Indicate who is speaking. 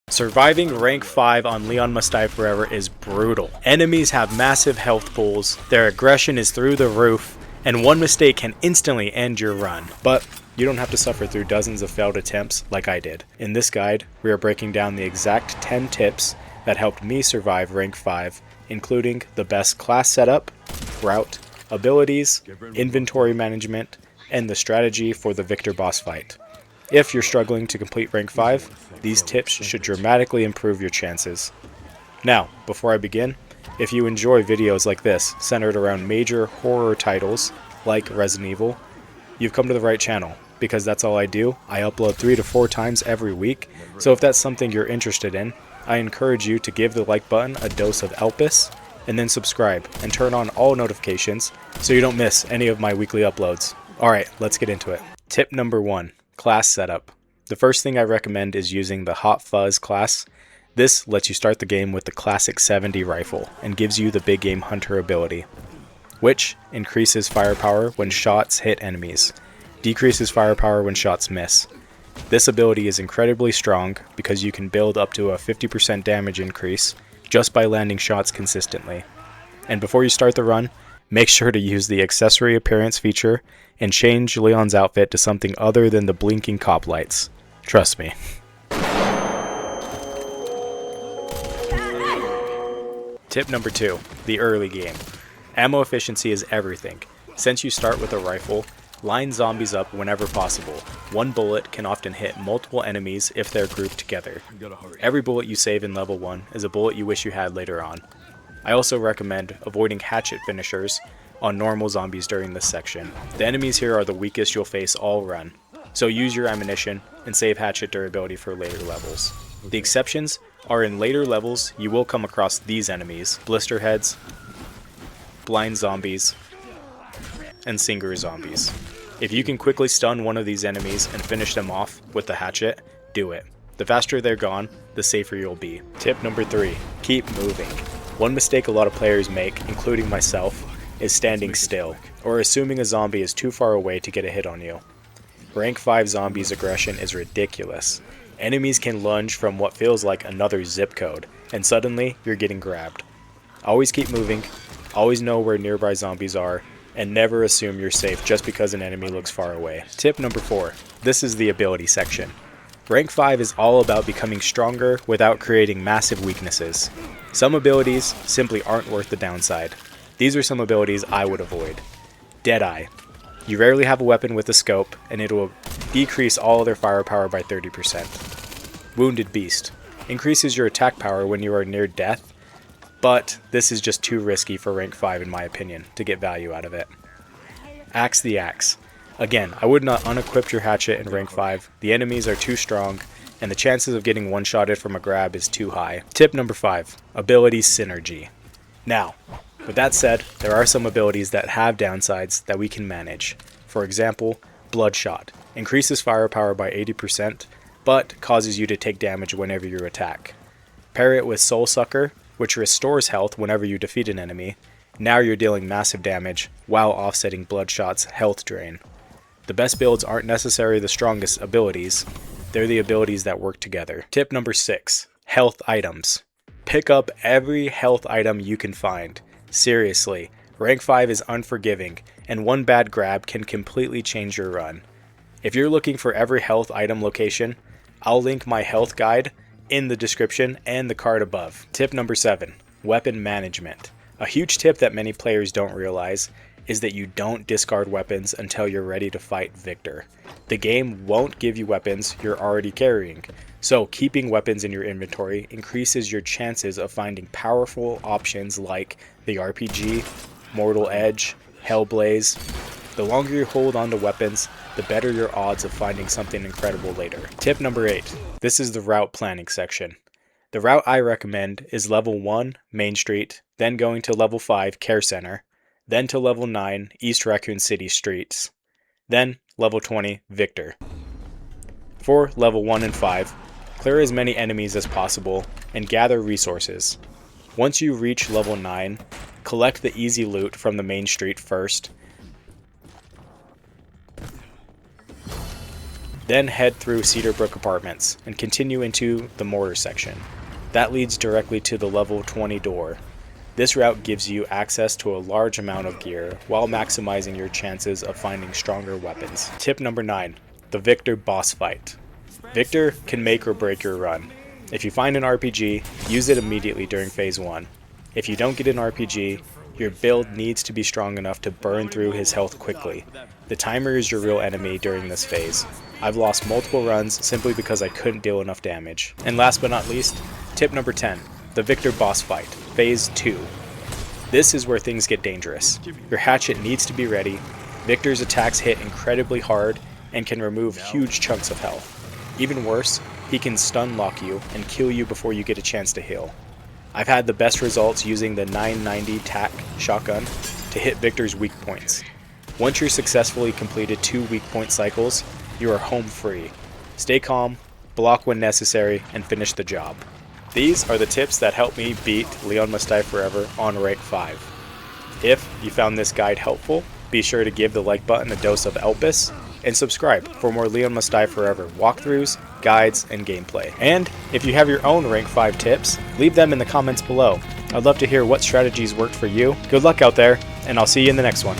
Speaker 1: Surviving rank 5 on Leon Must Die Forever is brutal. Enemies have massive health pools, their aggression is through the roof, and one mistake can instantly end your run. But you don't have to suffer through dozens of failed attempts like I did. In this guide, we are breaking down the exact 10 tips that helped me survive rank 5, including the best class setup, route, abilities, inventory management, and the strategy for the Victor boss fight. If you're struggling to complete rank 5, these tips should dramatically improve your chances. Now, before I begin, if you enjoy videos like this centered around major horror titles like Resident Evil, you've come to the right channel, because that's all I do. I upload 3 to 4 times every week, so if that's something you're interested in, I encourage you to give the like button a dose of Elpis, and then subscribe and turn on all notifications so you don't miss any of my weekly uploads. Alright, let's get into it. Tip number 1, class setup. The first thing I recommend is using the Hot Fuzz class. This lets you start the game with the classic 70 rifle and gives you the big game hunter ability, which increases firepower when shots hit enemies, decreases firepower when shots miss. This ability is incredibly strong because you can build up to a 50% damage increase just by landing shots consistently. And before you start the run, make sure to use the accessory appearance feature and change Leon's outfit to something other than the blinking cop lights. Trust me. Tip number 2, the early game. Ammo efficiency is everything. Since you start with a rifle, line zombies up whenever possible. One bullet can often hit multiple enemies if they're grouped together. Every bullet you save in level 1 is a bullet you wish you had later on. I also recommend avoiding hatchet finishers on normal zombies during this section. The enemies here are the weakest you'll face all run, so use your ammunition and save hatchet durability for later levels. The exceptions are in later levels you will come across these enemies: blister heads, blind zombies, and singer zombies. If you can quickly stun one of these enemies and finish them off with the hatchet, do it. The faster they're gone, the safer you'll be. Tip number 3, keep moving. One mistake a lot of players make, including myself, is standing still, or assuming a zombie is too far away to get a hit on you. Rank 5 zombies' aggression is ridiculous. Enemies can lunge from what feels like another zip code, and suddenly you're getting grabbed. Always keep moving, always know where nearby zombies are, and never assume you're safe just because an enemy looks far away. Tip number 4, this is the ability section. Rank 5 is all about becoming stronger without creating massive weaknesses. Some abilities simply aren't worth the downside. These are some abilities I would avoid. Deadeye. You rarely have a weapon with a scope, and it will decrease all other firepower by 30%. Wounded Beast. Increases your attack power when you are near death, but this is just too risky for rank 5 in my opinion to get value out of it. Axe the Axe. Again, I would not unequip your hatchet in rank 5, the enemies are too strong, and the chances of getting one-shotted from a grab is too high. Tip number 5, ability synergy. Now, with that said, there are some abilities that have downsides that we can manage. For example, Bloodshot. Increases firepower by 80%, but causes you to take damage whenever you attack. Pair it with Soul Sucker, which restores health whenever you defeat an enemy. Now you're dealing massive damage while offsetting Bloodshot's health drain. The best builds aren't necessarily the strongest abilities, they're the abilities that work together. Tip number 6, health items. Pick up every health item you can find. Seriously, rank 5 is unforgiving, and one bad grab can completely change your run. If you're looking for every health item location, I'll link my health guide in the description and the card above. Tip number 7, weapon management. A huge tip that many players don't realize is that you don't discard weapons until you're ready to fight Victor. The game won't give you weapons you're already carrying, so keeping weapons in your inventory increases your chances of finding powerful options like the RPG, Mortal Edge, Hellblaze. The longer you hold onto weapons, the better your odds of finding something incredible later. Tip number 8, this is the route planning section. The route I recommend is level 1, Main Street, then going to level 5, Care Center, then to level 9, East Raccoon City Streets, then level 20, Victor. For level 1 and 5, clear as many enemies as possible and gather resources. Once you reach level 9, collect the easy loot from the main street first. Then head through Cedarbrook Apartments and continue into the mortar section. That leads directly to the level 20 door. This route gives you access to a large amount of gear while maximizing your chances of finding stronger weapons. Tip number 9, the Victor boss fight. Victor can make or break your run. If you find an RPG, use it immediately during phase 1. If you don't get an RPG, your build needs to be strong enough to burn through his health quickly. The timer is your real enemy during this phase. I've lost multiple runs simply because I couldn't deal enough damage. And last but not least, tip number 10, the Victor boss fight, phase 2. This is where things get dangerous. Your hatchet needs to be ready. Victor's attacks hit incredibly hard and can remove huge chunks of health. Even worse, he can stun lock you and kill you before you get a chance to heal. I've had the best results using the 990 TAC shotgun to hit Victor's weak points. Once you're successfully completed 2 weak point cycles, you are home free. Stay calm, block when necessary, and finish the job. These are the tips that helped me beat Leon Must Die Forever on rank 5. If you found this guide helpful, be sure to give the like button a dose of Elpis, and subscribe for more Leon Must Die Forever walkthroughs, guides, and gameplay. And if you have your own rank 5 tips, leave them in the comments below. I'd love to hear what strategies worked for you. Good luck out there, and I'll see you in the next one.